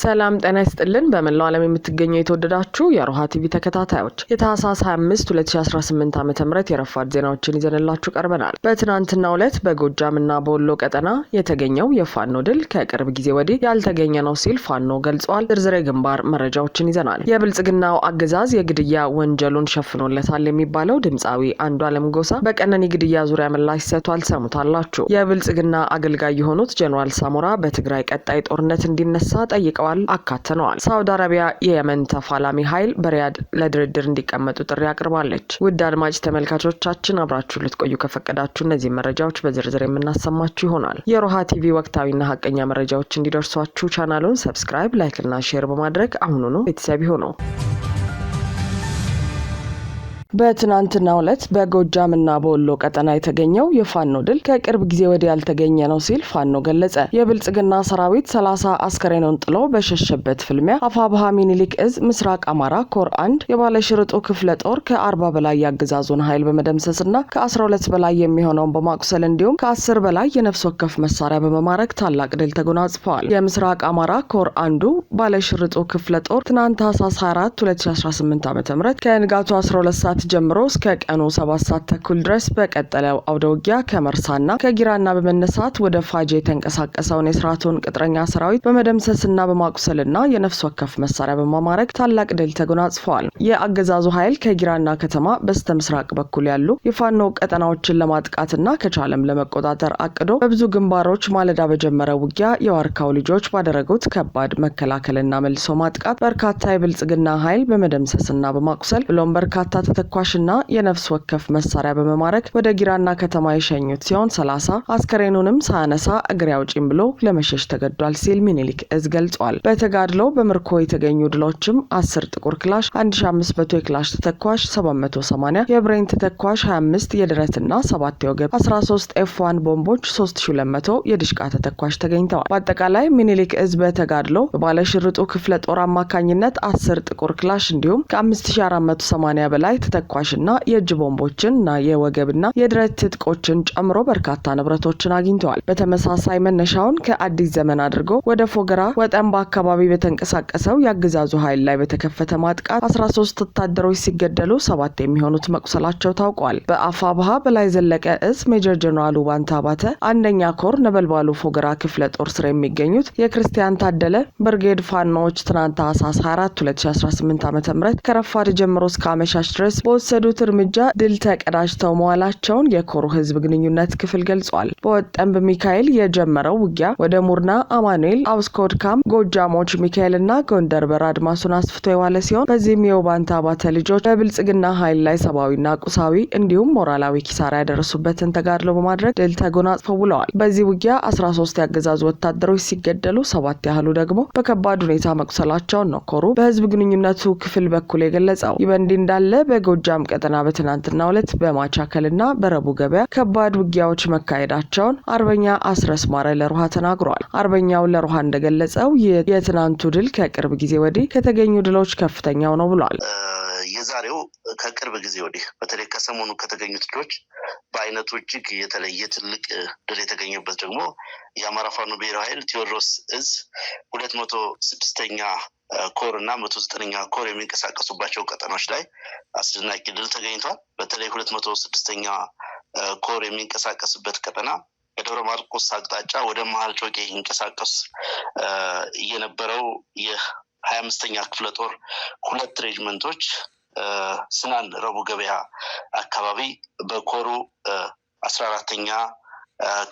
ሰላም ጤና ይስጥልን በመላው ዓለም የምትገኙ የተወደዳችሁ የሮሃ ቲቪ ተከታታዮች የታህሳስ 25 2018 ዓ.ም የረፋድ ዜናዎችን ይዘንላችሁ ቀርበናል። በትናንትናው ዕለት በጎጃምና በወሎ ቀጠና የተገኘው የፋኖ ድል ከቅርብ ጊዜ ወዲህ ያልተገኘ ነው ሲል ፋኖ ገልጿል። ዝርዝር ግንባር መረጃዎችን ይዘናል። የብልጽግናው አገዛዝ የግድያ ወንጀሉን ሸፍኖለታል የሚባለው ድምጻዊ አንዱዓለም ጎሳ በቀነኒ ግድያ ዙሪያ ምላሽ ሰጥቷል። ሰሙታላችሁ። የብልጽግና አገልጋይ የሆኑት ጀነራል ሳሞራ በትግራይ ቀጣይ ጦርነት እንዲነሳ ጠይቀዋል አካተነዋል። ሳውዲ አረቢያ የየመን ተፋላሚ ኃይል በሪያድ ለድርድር እንዲቀመጡ ጥሪ አቅርባለች። ውድ አድማጭ ተመልካቾቻችን አብራችሁ ልትቆዩ ከፈቀዳችሁ እነዚህ መረጃዎች በዝርዝር የምናሰማችሁ ይሆናል። የሮሃ ቲቪ ወቅታዊና ሀቀኛ መረጃዎች እንዲደርሷችሁ ቻናሉን ሰብስክራይብ፣ ላይክ እና ሼር በማድረግ አሁኑኑ ቤተሰብ ይሁኑ። በትናንትናው ዕለት በጎጃምና በወሎ ቀጠና የተገኘው የፋኖ ድል ከቅርብ ጊዜ ወዲህ ያልተገኘ ነው ሲል ፋኖ ገለጸ። የብልጽግና ሰራዊት 30 አስከሬኑን ጥሎ በሸሸበት ፍልሚያ አፋብሃ ሚኒሊክ እዝ ምስራቅ አማራ ኮር 1 የባለሽርጡ ክፍለ ጦር ከ40 በላይ ያገዛዙን ኃይል በመደምሰስና ከ12 በላይ የሚሆነውን በማቁሰል እንዲሁም ከ10 በላይ የነፍስ ወከፍ መሳሪያ በመማረክ ታላቅ ድል ተጎናጽፈዋል። የምስራቅ አማራ ኮር 1 ባለሽርጡ ክፍለ ጦር ትናንት ታህሳስ 24 2018 ዓ.ም ከንጋቱ 12 ሰዓት ጀምሮ እስከ ቀኑ 7 ሰዓት ተኩል ድረስ በቀጠለው አውደውጊያ ከመርሳና ከጊራና በመነሳት ወደ ፋጄ የተንቀሳቀሰውን የስርዓቱን ቅጥረኛ ሰራዊት በመደምሰስና በማቁሰልና የነፍስ ወከፍ መሳሪያ በማማረክ ታላቅ ድል ተጎናጽፈዋል። የአገዛዙ ኃይል ከጊራና ከተማ በስተ ምስራቅ በኩል ያሉ የፋኖ ቀጠናዎችን ለማጥቃትና ከቻለም ለመቆጣጠር አቅዶ በብዙ ግንባሮች ማለዳ በጀመረው ውጊያ የዋርካው ልጆች ባደረጉት ከባድ መከላከልና መልሶ ማጥቃት በርካታ የብልጽግና ኃይል በመደምሰስና በማቁሰል ብሎም በርካታ ተኳሽና የነፍስ ወከፍ መሳሪያ በመማረክ ወደ ጊራና ከተማ የሸኙት ሲሆን 30 አስከሬኑንም ሳያነሳ እግሬ አውጪኝ ብሎ ለመሸሽ ተገዷል ሲል ሚኒሊክ እዝ ገልጿል። በተጋድሎ በምርኮ የተገኙ ድሎችም 10 ጥቁር ክላሽ፣ 1500 የክላሽ ተተኳሽ፣ 780 የብሬን ተተኳሽ፣ 25 የድረትና 7 የወገብ፣ 13 F1 ቦምቦች፣ 3200 የድሽቃ ተተኳሽ ተገኝተዋል። በአጠቃላይ ሚኒሊክ እዝ በተጋድሎ በባለሽርጡ ክፍለ ጦር አማካኝነት 10 ጥቁር ክላሽ እንዲሁም ከ5480 በላይ ተኳሽና የእጅ ቦምቦችንና የወገብና የድረት ትጥቆችን ጨምሮ በርካታ ንብረቶችን አግኝተዋል። በተመሳሳይ መነሻውን ከአዲስ ዘመን አድርጎ ወደ ፎገራ ወጠምባ አካባቢ በተንቀሳቀሰው የአገዛዙ ኃይል ላይ በተከፈተ ማጥቃት 13 ወታደሮች ሲገደሉ 7 የሚሆኑት መቁሰላቸው ታውቋል። በአፋብሃ በላይ ዘለቀ እዝ ሜጀር ጀነራል ባንታ ባተ አንደኛ ኮር ነበልባሉ ፎገራ ክፍለ ጦር ስር የሚገኙት የክርስቲያን ታደለ ብርጌድ ፋኖዎች ትናንት ታህሳስ 24 2018 ዓ.ም ከረፋድ ጀምሮ እስከ አመሻሽ ድረስ በወሰዱት እርምጃ ድል ተቀዳጅተው መዋላቸውን የኮሩ ህዝብ ግንኙነት ክፍል ገልጿል። በወጠምብ ሚካኤል የጀመረው ውጊያ ወደ ሙርና፣ አማኑኤል፣ አውስኮድካም፣ ጎጃሞች ሚካኤልና ጎንደር በር አድማሱን አስፍቶ የዋለ ሲሆን በዚህም የውባንታ ባተ ልጆች በብልጽግና ኃይል ላይ ሰብአዊና ቁሳዊ እንዲሁም ሞራላዊ ኪሳራ ያደረሱበትን ተጋድሎ በማድረግ ድል ተጎናጽፈው ውለዋል። በዚህ ውጊያ 13 ያገዛዙ ወታደሮች ሲገደሉ 7 ያህሉ ደግሞ በከባድ ሁኔታ መቁሰላቸውን ነው ኮሩ በህዝብ ግንኙነቱ ክፍል በኩል የገለጸው። ይህ በእንዲህ እንዳለ በጎጃም ቀጠና በትናንትናው ዕለት በማቻከልና በረቡ ገበያ ከባድ ውጊያዎች መካሄዳቸውን አርበኛ አስረስ ማረ ለሮሃ ተናግሯል። አርበኛው ለሮሃ እንደገለጸው የትናንቱ ድል ከቅርብ ጊዜ ወዲህ ከተገኙ ድሎች ከፍተኛው ነው ብሏል። የዛሬው ከቅርብ ጊዜ ወዲህ በተለይ ከሰሞኑ ከተገኙት ድሎች በአይነቱ እጅግ የተለየ ትልቅ ድል የተገኘበት ደግሞ የአማራ ፋኖ ብሔራዊ ኃይል ቴዎድሮስ እዝ 206ኛ ኮር እና 109ኛ ኮር የሚንቀሳቀሱባቸው ቀጠናዎች ላይ አስደናቂ ድል ተገኝቷል። በተለይ 206ኛ ኮር የሚንቀሳቀስበት ቀጠና ከደብረ ማርቆስ አቅጣጫ ወደ መሀል ጮቄ ይንቀሳቀስ የነበረው የ25ኛ ክፍለ ጦር 2 ሬጅመንቶች ስናን ረቡ ገበያ አካባቢ በኮሩ 14ኛ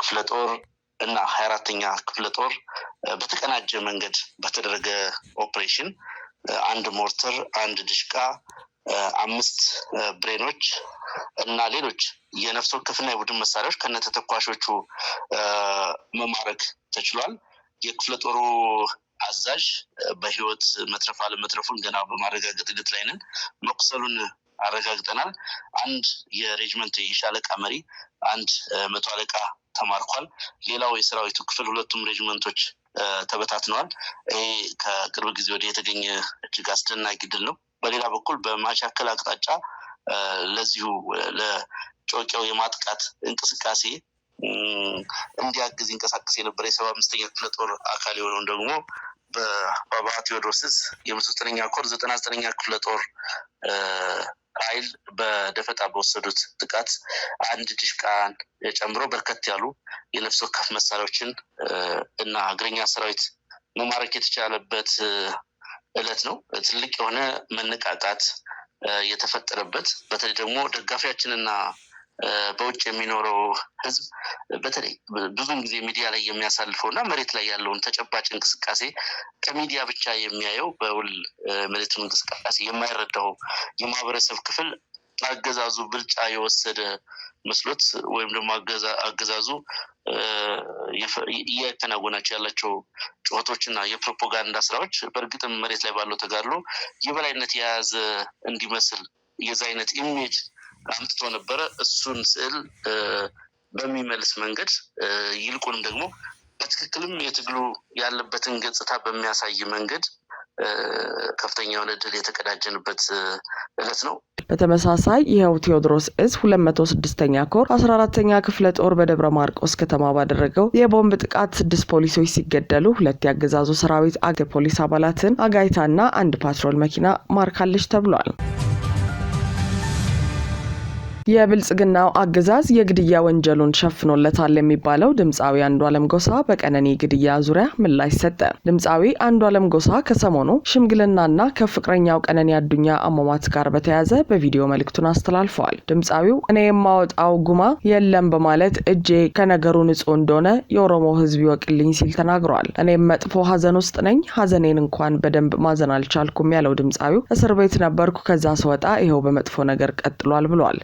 ክፍለ ጦር እና 24ኛ ክፍለ ጦር በተቀናጀ መንገድ በተደረገ ኦፕሬሽን 1 ሞርተር፣ 1 ድሽቃ፣ 5 ብሬኖች እና ሌሎች የነፍስ ወከፍና የቡድን መሳሪያዎች ከነተተኳሾቹ መማረክ ተችሏል። የክፍለ ጦሩ አዛዥ በህይወት መትረፍ አለመትረፉን ገና በማረጋገጥ ሂደት ላይ ነን። መቁሰሉን አረጋግጠናል። 1 የሬጅመንት የሻለቃ መሪ፣ 1 መቶ አለቃ ተማርኳል። ሌላው የሰራዊቱ ክፍል 2ቱም ሬጅመንቶች ተበታትነዋል። ይሄ ከቅርብ ጊዜ ወዲህ የተገኘ እጅግ አስደናቂ ድል ነው። በሌላ በኩል በማቻከል አቅጣጫ ለዚሁ ለጮቄው የማጥቃት እንቅስቃሴ እንዲያግዝ ይንቀሳቀስ የነበረ የ75ኛ ክፍለ ጦር አካል የሆነውን ደግሞ በአበባ ቴዎድሮስ ዕዝ የ9ኛ ኮር 99ኛ ክፍለ ጦር ኃይል በደፈጣ በወሰዱት ጥቃት አንድ ዲሽቃን ጨምሮ በርከት ያሉ የነፍስ ወከፍ መሳሪያዎችን እና እግረኛ ሰራዊት መማረክ የተቻለበት ዕለት ነው። ትልቅ የሆነ መነቃቃት የተፈጠረበት በተለይ ደግሞ ደጋፊያችንና በውጭ የሚኖረው ህዝብ በተለይ ብዙም ጊዜ ሚዲያ ላይ የሚያሳልፈውና መሬት ላይ ያለውን ተጨባጭ እንቅስቃሴ ከሚዲያ ብቻ የሚያየው በውል መሬቱን እንቅስቃሴ የማይረዳው የማህበረሰብ ክፍል አገዛዙ ብልጫ የወሰደ መስሎት ወይም ደግሞ አገዛዙ እያከናወናቸው ያላቸው ጩኸቶችና የፕሮፓጋንዳ ስራዎች በእርግጥም መሬት ላይ ባለው ተጋድሎ የበላይነት የያዘ እንዲመስል የዛ አይነት ኢሜጅ አምጥቶ ነበረ። እሱን ስዕል በሚመልስ መንገድ ይልቁንም ደግሞ በትክክልም የትግሉ ያለበትን ገጽታ በሚያሳይ መንገድ ከፍተኛ የሆነ ድል የተቀዳጀንበት ዕለት ነው። በተመሳሳይ ይኸው ቴዎድሮስ ዕዝ 206ኛ ኮር 14ኛ ክፍለ ጦር በደብረ ማርቆስ ከተማ ባደረገው የቦምብ ጥቃት 6 ፖሊሶች ሲገደሉ 2 ያገዛዙ ሰራዊት ፖሊስ አባላትን አጋይታና 1 ፓትሮል መኪና ማርካለች ተብሏል። የብልጽግናው አገዛዝ የግድያ ወንጀሉን ሸፍኖለታል የሚባለው ድምጻዊ አንዱዓለም ጎሳ በቀነኒ ግድያ ዙሪያ ምላሽ ሰጠ። ድምጻዊ አንዱዓለም ጎሳ ከሰሞኑ ሽምግልናና ከፍቅረኛው ቀነኒ አዱኛ አሟሟት ጋር በተያያዘ በቪዲዮ መልእክቱን አስተላልፈዋል። ድምጻዊው እኔ የማወጣው ጉማ የለም በማለት እጄ ከነገሩ ንጹህ እንደሆነ የኦሮሞ ሕዝብ ይወቅልኝ ሲል ተናግሯል። እኔም መጥፎ ሀዘን ውስጥ ነኝ፣ ሀዘኔን እንኳን በደንብ ማዘን አልቻልኩም ያለው ድምጻዊው እስር ቤት ነበርኩ፣ ከዛ ስወጣ ይኸው በመጥፎ ነገር ቀጥሏል ብሏል።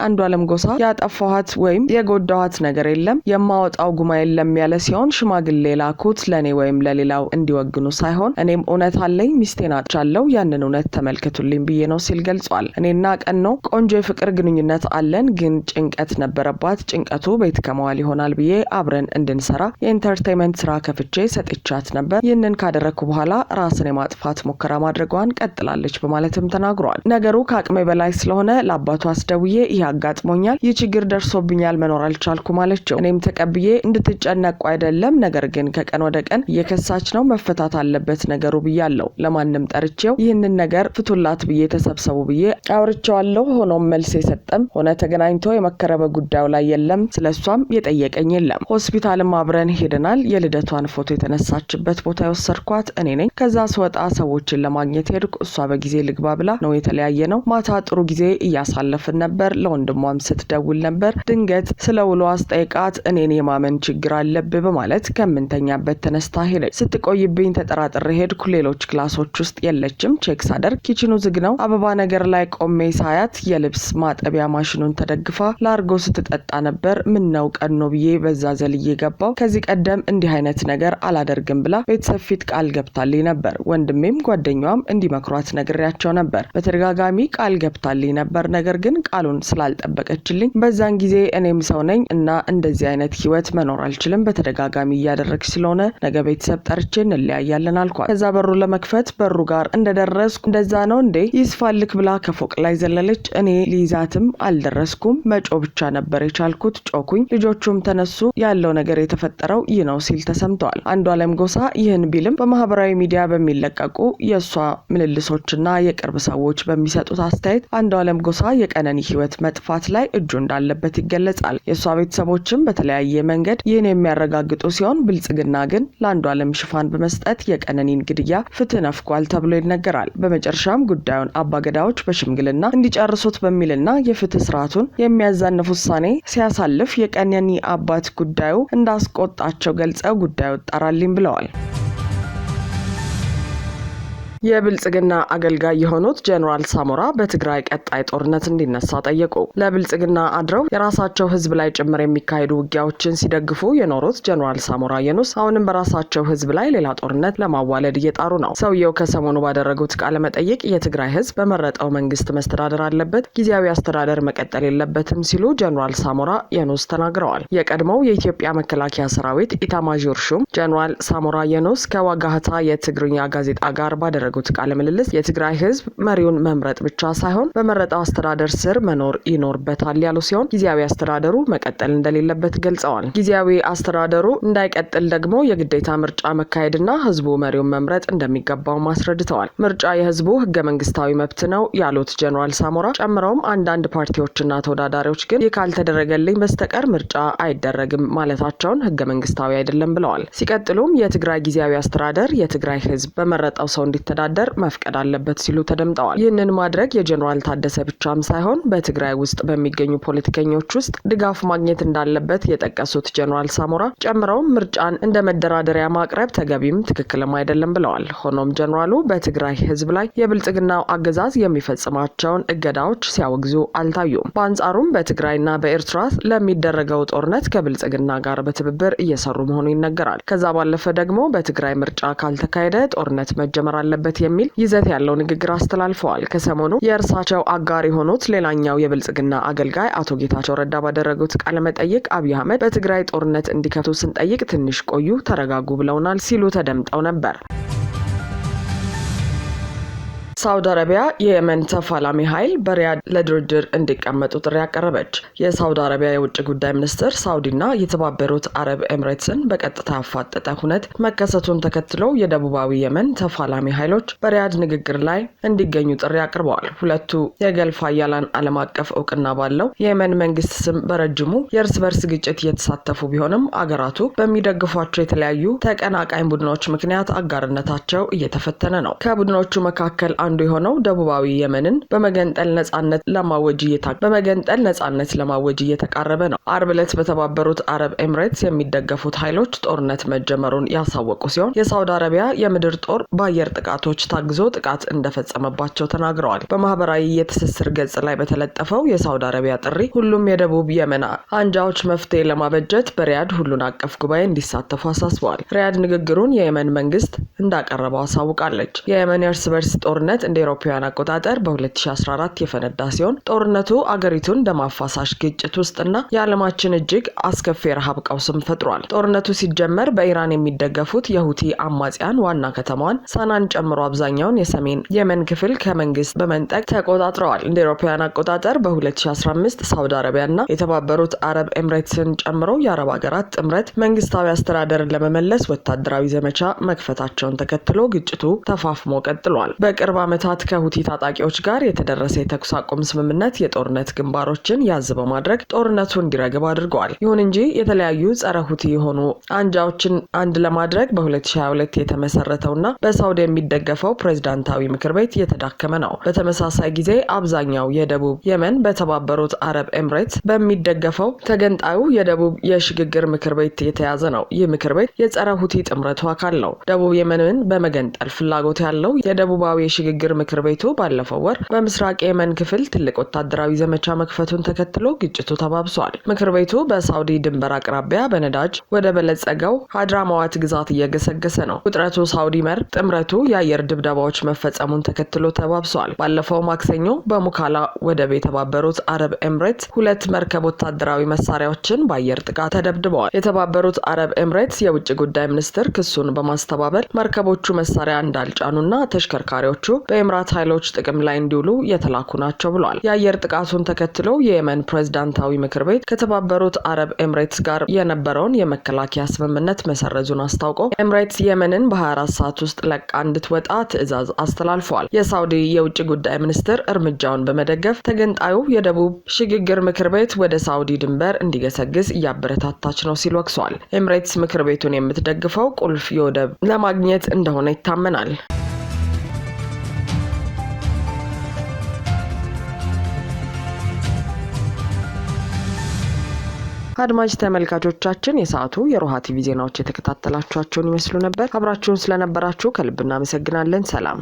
አንዱዓለም ጎሳ ያጠፋኋት ወይም የጎዳኋት ነገር የለም፣ የማወጣው ጉማ የለም ያለ ሲሆን ሽማግሌ ላኩት ለኔ ወይም ለሌላው እንዲወግኑ ሳይሆን እኔም እውነት አለኝ፣ ሚስቴን አጥቻለሁ፣ ያንን እውነት ተመልከቱልኝ ብዬ ነው ሲል ገልጿል። እኔና ቀኖ ቆንጆ የፍቅር ግንኙነት አለን፣ ግን ጭንቀት ነበረባት። ጭንቀቱ ቤት ከመዋል ይሆናል ብዬ አብረን እንድንሰራ የኢንተርቴይንመንት ስራ ከፍቼ ሰጥቻት ነበር። ይህንን ካደረኩ በኋላ ራስን የማጥፋት ሙከራ ማድረጓን ቀጥላለች በማለትም ተናግሯል። ነገሩ ከአቅሜ በላይ ስለሆነ ለአባቱ አስደውዬ ይህ አጋጥሞኛል፣ ይህ ችግር ደርሶብኛል፣ መኖር አልቻልኩም አለችው። እኔም ተቀብዬ እንድትጨነቁ አይደለም፣ ነገር ግን ከቀን ወደ ቀን እየከሳች ነው፣ መፈታት አለበት ነገሩ ብያለሁ። ለማንም ጠርቼው ይህንን ነገር ፍቱላት ብዬ ተሰብሰቡ ብዬ አውርቼዋለሁ። ሆኖም መልስ የሰጠም ሆነ ተገናኝቶ የመከረበ ጉዳዩ ላይ የለም። ስለሷም የጠየቀኝ የለም። ሆስፒታልም አብረን ሄደናል። የልደቷን ፎቶ የተነሳችበት ቦታ የወሰድኳት እኔ ነኝ። ከዛ ስወጣ ሰዎችን ለማግኘት ሄድኩ። እሷ በጊዜ ልግባ ብላ ነው የተለያየ ነው። ማታ ጥሩ ጊዜ እያሳለፍን ነበር። ለወንድሟም ስትደውል ነበር። ድንገት ስለ ውሎ አስጠይቃት እኔን የማመን ችግር አለብህ በማለት ከምንተኛበት ተነስታ ሄደች። ስትቆይብኝ ተጠራጥሬ ሄድኩ። ሌሎች ክላሶች ውስጥ የለችም። ቼክ ሳደርግ ኪችኑ ዝግ ነው። አበባ ነገር ላይ ቆሜ ሳያት የልብስ ማጠቢያ ማሽኑን ተደግፋ ላርጎ ስትጠጣ ነበር። ምን ነው ቀኖ ብዬ በዛ ዘልዬ ገባው። ከዚህ ቀደም እንዲህ አይነት ነገር አላደርግም ብላ ቤተሰብ ፊት ቃል ገብታልኝ ነበር። ወንድሜም ጓደኛዋም እንዲመክሯት ነግሬያቸው ነበር። በተደጋጋሚ ቃል ገብታልኝ ነበር። ነገር ግን ቃሉን ስላልጠበቀችልኝ በዛን ጊዜ እኔም ሰው ነኝ እና እንደዚህ አይነት ህይወት መኖር አልችልም፣ በተደጋጋሚ እያደረግሽ ስለሆነ ነገ ቤተሰብ ጠርቼ እንለያያለን አልኳት። ከዛ በሩ ለመክፈት በሩ ጋር እንደደረስኩ እንደዛ ነው እንዴ ይስፋልክ ብላ ከፎቅ ላይ ዘለለች። እኔ ሊይዛትም አልደረስኩም። መጮ ብቻ ነበር የቻልኩት። ጮኩኝ። ልጆቹም ተነሱ። ያለው ነገር የተፈጠረው ይህ ነው ሲል ተሰምቷል። አንዱዓለም ጎሳ ይህን ቢልም በማህበራዊ ሚዲያ በሚለቀቁ የእሷ ምልልሶችና የቅርብ ሰዎች በሚሰጡት አስተያየት አንዱዓለም ጎሳ የቀነኒ ህይወት መጥፋት ላይ እጁ እንዳለበት ይገለጻል። የእሷ ቤተሰቦችም በተለያየ መንገድ ይህን የሚያረጋግጡ ሲሆን ብልጽግና ግን ለአንዱዓለም ሽፋን በመስጠት የቀነኒን ግድያ ፍትህ ነፍጓል ተብሎ ይነገራል። በመጨረሻም ጉዳዩን አባገዳዎች በሽምግልና እንዲጨርሱት በሚልና የፍትህ ስርዓቱን የሚያዛንፍ ውሳኔ ሲያሳልፍ የቀነኒ አባት ጉዳዩ እንዳስቆጣቸው ገልጸው ጉዳዩ ይጣራልኝ ብለዋል። የብልጽግና አገልጋይ የሆኑት ጀነራል ሳሞራ በትግራይ ቀጣይ ጦርነት እንዲነሳ ጠየቁ። ለብልጽግና አድረው የራሳቸው ህዝብ ላይ ጭምር የሚካሄዱ ውጊያዎችን ሲደግፉ የኖሩት ጀነራል ሳሞራ የኑስ አሁንም በራሳቸው ህዝብ ላይ ሌላ ጦርነት ለማዋለድ እየጣሩ ነው። ሰውየው ከሰሞኑ ባደረጉት ቃለ መጠይቅ የትግራይ ህዝብ በመረጠው መንግስት መስተዳደር አለበት፣ ጊዜያዊ አስተዳደር መቀጠል የለበትም ሲሉ ጀነራል ሳሞራ የኑስ ተናግረዋል። የቀድሞው የኢትዮጵያ መከላከያ ሰራዊት ኢታማዦር ሹም ጀነራል ሳሞራ የኑስ ከዋጋህታ የትግርኛ ጋዜጣ ጋር ባደረጉት ባደረጉት ቃለ ምልልስ የትግራይ ህዝብ መሪውን መምረጥ ብቻ ሳይሆን በመረጣው አስተዳደር ስር መኖር ይኖርበታል ያሉ ሲሆን ጊዜያዊ አስተዳደሩ መቀጠል እንደሌለበት ገልጸዋል። ጊዜያዊ አስተዳደሩ እንዳይቀጥል ደግሞ የግዴታ ምርጫ መካሄድና ህዝቡ መሪውን መምረጥ እንደሚገባው አስረድተዋል። ምርጫ የህዝቡ ህገ መንግስታዊ መብት ነው ያሉት ጀነራል ሳሞራ ጨምረውም አንዳንድ ፓርቲዎችና ተወዳዳሪዎች ግን ካልተደረገልኝ በስተቀር ምርጫ አይደረግም ማለታቸውን ህገ መንግስታዊ አይደለም ብለዋል። ሲቀጥሉም የትግራይ ጊዜያዊ አስተዳደር የትግራይ ህዝብ በመረጠው ሰው እንዲተዳደር መፍቀድ አለበት ሲሉ ተደምጠዋል። ይህንን ማድረግ የጀነራል ታደሰ ብቻም ሳይሆን በትግራይ ውስጥ በሚገኙ ፖለቲከኞች ውስጥ ድጋፍ ማግኘት እንዳለበት የጠቀሱት ጀነራል ሳሞራ ጨምረውም ምርጫን እንደ መደራደሪያ ማቅረብ ተገቢም ትክክልም አይደለም ብለዋል። ሆኖም ጀነራሉ በትግራይ ህዝብ ላይ የብልጽግናው አገዛዝ የሚፈጽማቸውን እገዳዎች ሲያወግዙ አልታዩም። በአንጻሩም በትግራይና በኤርትራ ለሚደረገው ጦርነት ከብልጽግና ጋር በትብብር እየሰሩ መሆኑ ይነገራል። ከዛ ባለፈ ደግሞ በትግራይ ምርጫ ካልተካሄደ ጦርነት መጀመር አለበት የሚል ይዘት ያለው ንግግር አስተላልፈዋል። ከሰሞኑ የእርሳቸው አጋር የሆኑት ሌላኛው የብልጽግና አገልጋይ አቶ ጌታቸው ረዳ ባደረጉት ቃለ መጠይቅ አብይ አህመድ በትግራይ ጦርነት እንዲከቱ ስንጠይቅ ትንሽ ቆዩ፣ ተረጋጉ ብለውናል ሲሉ ተደምጠው ነበር። ሳውዲ አረቢያ የየመን ተፋላሚ ኃይል በሪያድ ለድርድር እንዲቀመጡ ጥሪ ያቀረበች። የሳውዲ አረቢያ የውጭ ጉዳይ ሚኒስትር ሳውዲና የተባበሩት አረብ ኤምሬትስን በቀጥታ ያፋጠጠ ሁነት መከሰቱን ተከትለው የደቡባዊ የመን ተፋላሚ ኃይሎች በሪያድ ንግግር ላይ እንዲገኙ ጥሪ አቅርበዋል። ሁለቱ የገልፍ ኃያላን ዓለም አቀፍ እውቅና ባለው የየመን መንግስት ስም በረጅሙ የእርስ በርስ ግጭት እየተሳተፉ ቢሆንም አገራቱ በሚደግፏቸው የተለያዩ ተቀናቃኝ ቡድኖች ምክንያት አጋርነታቸው እየተፈተነ ነው። ከቡድኖቹ መካከል አንዱ የሆነው ደቡባዊ የመንን በመገንጠል ነጻነት ለማወጅ እየተቃረበ ነው። አርብ ዕለት በተባበሩት አረብ ኤምሬትስ የሚደገፉት ኃይሎች ጦርነት መጀመሩን ያሳወቁ ሲሆን የሳውዲ አረቢያ የምድር ጦር በአየር ጥቃቶች ታግዞ ጥቃት እንደፈጸመባቸው ተናግረዋል። በማህበራዊ የትስስር ገጽ ላይ በተለጠፈው የሳውዲ አረቢያ ጥሪ ሁሉም የደቡብ የመን አንጃዎች መፍትሄ ለማበጀት በሪያድ ሁሉን አቀፍ ጉባኤ እንዲሳተፉ አሳስበዋል። ሪያድ ንግግሩን የየመን መንግስት እንዳቀረበው አሳውቃለች። የየመን የእርስ በርስ ጦርነት እንደ አውሮፓውያን አቆጣጠር በ2014 የፈነዳ ሲሆን ጦርነቱ አገሪቱን ደም አፋሳሽ ግጭት ውስጥና የዓለማችን እጅግ አስከፊ ረሃብ ቀውስም ፈጥሯል። ጦርነቱ ሲጀመር በኢራን የሚደገፉት የሁቲ አማጽያን ዋና ከተማዋን ሳናን ጨምሮ አብዛኛውን የሰሜን የመን ክፍል ከመንግስት በመንጠቅ ተቆጣጥረዋል። እንደ አውሮፓውያን አቆጣጠር በ2015 ሳውዲ አረቢያና የተባበሩት አረብ ኤምሬትስን ጨምሮ የአረብ ሀገራት ጥምረት መንግስታዊ አስተዳደርን ለመመለስ ወታደራዊ ዘመቻ መክፈታቸውን ተከትሎ ግጭቱ ተፋፍሞ ቀጥሏል። በቅርብ ዓመታት ከሁቲ ታጣቂዎች ጋር የተደረሰ የተኩስ አቁም ስምምነት የጦርነት ግንባሮችን ያዝ በማድረግ ጦርነቱ እንዲረግብ አድርገዋል። ይሁን እንጂ የተለያዩ ጸረ ሁቲ የሆኑ አንጃዎችን አንድ ለማድረግ በ2022 የተመሰረተውና በሳውዲ የሚደገፈው ፕሬዝዳንታዊ ምክር ቤት እየተዳከመ ነው። በተመሳሳይ ጊዜ አብዛኛው የደቡብ የመን በተባበሩት አረብ ኤምሬትስ በሚደገፈው ተገንጣዩ የደቡብ የሽግግር ምክር ቤት የተያዘ ነው። ይህ ምክር ቤት የጸረ ሁቲ ጥምረቱ አካል ነው። ደቡብ የመንን በመገንጠል ፍላጎት ያለው የደቡባዊ የሽግግር ምክር ቤቱ ባለፈው ወር በምስራቅ የመን ክፍል ትልቅ ወታደራዊ ዘመቻ መክፈቱን ተከትሎ ግጭቱ ተባብሷል። ምክር ቤቱ በሳውዲ ድንበር አቅራቢያ በነዳጅ ወደ በለጸገው ሀድራማዋት ግዛት እየገሰገሰ ነው። ውጥረቱ ሳውዲ መር ጥምረቱ የአየር ድብደባዎች መፈጸሙን ተከትሎ ተባብሷል። ባለፈው ማክሰኞ በሙካላ ወደብ የተባበሩት አረብ ኤምሬትስ 2 መርከብ ወታደራዊ መሳሪያዎችን በአየር ጥቃት ተደብድበዋል። የተባበሩት አረብ ኤምሬትስ የውጭ ጉዳይ ሚኒስትር ክሱን በማስተባበል መርከቦቹ መሳሪያ እንዳልጫኑና ተሽከርካሪዎቹ በኤምራት ኃይሎች ጥቅም ላይ እንዲውሉ የተላኩ ናቸው ብሏል። የአየር ጥቃቱን ተከትሎ የየመን ፕሬዝዳንታዊ ምክር ቤት ከተባበሩት አረብ ኤምሬትስ ጋር የነበረውን የመከላከያ ስምምነት መሰረዙን አስታውቆ ኤምሬትስ የመንን በ24 ሰዓት ውስጥ ለቃ እንድትወጣ ትዕዛዝ አስተላልፈዋል። የሳውዲ የውጭ ጉዳይ ሚኒስትር እርምጃውን በመደገፍ ተገንጣዩ የደቡብ ሽግግር ምክር ቤት ወደ ሳውዲ ድንበር እንዲገሰግስ እያበረታታች ነው ሲል ወቅሷል። ኤምሬትስ ምክር ቤቱን የምትደግፈው ቁልፍ የወደብ ለማግኘት እንደሆነ ይታመናል። አድማጭ ተመልካቾቻችን የሰዓቱ የሮሃ ቲቪ ዜናዎች የተከታተላችኋቸውን ይመስሉ ነበር። አብራችሁን ስለነበራችሁ ከልብ እናመሰግናለን። ሰላም።